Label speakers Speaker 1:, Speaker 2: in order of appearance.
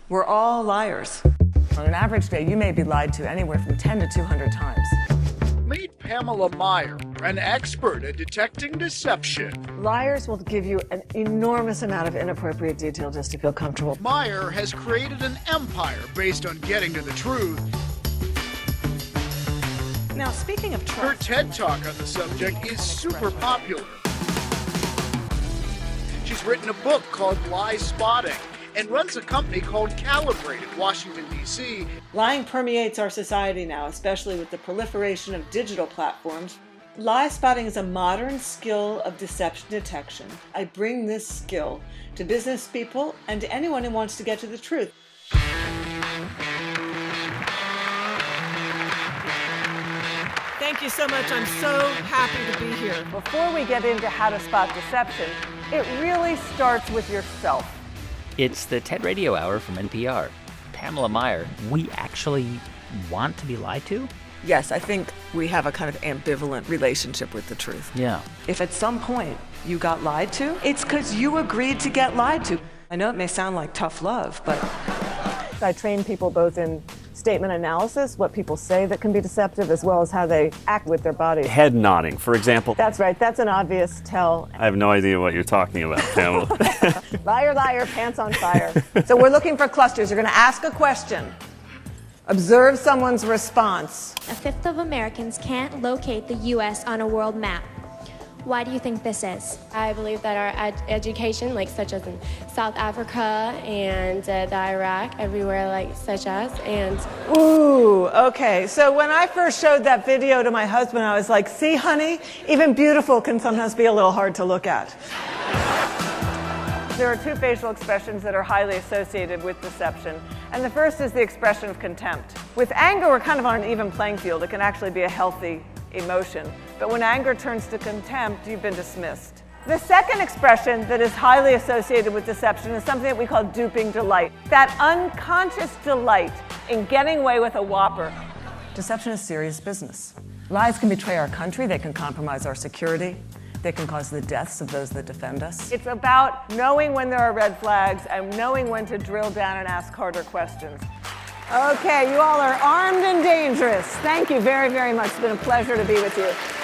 Speaker 1: We're all liars. On an average day, you may be lied to anywhere from 10 to 200 times.
Speaker 2: Meet Pamela Meyer, an expert at detecting deception.
Speaker 1: Liars will give you an enormous amount of inappropriate detail just to feel comfortable.
Speaker 2: Meyer has created an empire based on getting to the truth.
Speaker 1: Now, speaking of
Speaker 2: Her
Speaker 1: trust,
Speaker 2: TED Talk on the subject is super popular. She's written a book called Liespotting and runs a company called Calibrate in Washington, D.C.
Speaker 1: lying permeates our society now, especially with the proliferation of digital platforms. Liespotting is a modern skill of deception detection. I bring this skill to business people and to anyone who wants to get to the truth. Thank you so much. I'm so happy to be here. Before we get into how to spot deception, it really starts with yourself.
Speaker 3: It's the TED Radio Hour from NPR. Pamela Meyer, we actually want to be lied to?
Speaker 1: Yes, I think we have a kind of ambivalent relationship with the truth.
Speaker 3: Yeah.
Speaker 1: If at some point you got lied to, it's because you agreed to get lied to. I know it may sound like tough love, but I train people both in statement analysis, what people say that can be deceptive, as well as how they act with their bodies.
Speaker 4: Head nodding, for example.
Speaker 1: That's right, that's an obvious tell.
Speaker 4: I have no idea what you're talking about, Pamela.
Speaker 1: Liar, liar, pants on fire. So we're looking for clusters. You're going to ask a question. Observe someone's response.
Speaker 5: A fifth of Americans can't locate the U.S. on a world map. Why do you think this is?
Speaker 6: I believe that our education, such as in South Africa and the Iraq, everywhere such as, and...
Speaker 1: Ooh, okay. So when I first showed that video to my husband, I was like, see, honey, even beautiful can sometimes be a little hard to look at. There are two facial expressions that are highly associated with deception. And the first is the expression of contempt. With anger, we're kind of on an even playing field. It can actually be a healthy emotion. But when anger turns to contempt, you've been dismissed. The second expression that is highly associated with deception is something that we call duping delight. That unconscious delight in getting away with a whopper. Deception is serious business. Lies can betray our country, they can compromise our security, they can cause the deaths of those that defend us. It's about knowing when there are red flags and knowing when to drill down and ask harder questions. Okay, you all are armed and dangerous. Thank you very, very much. It's been a pleasure to be with you.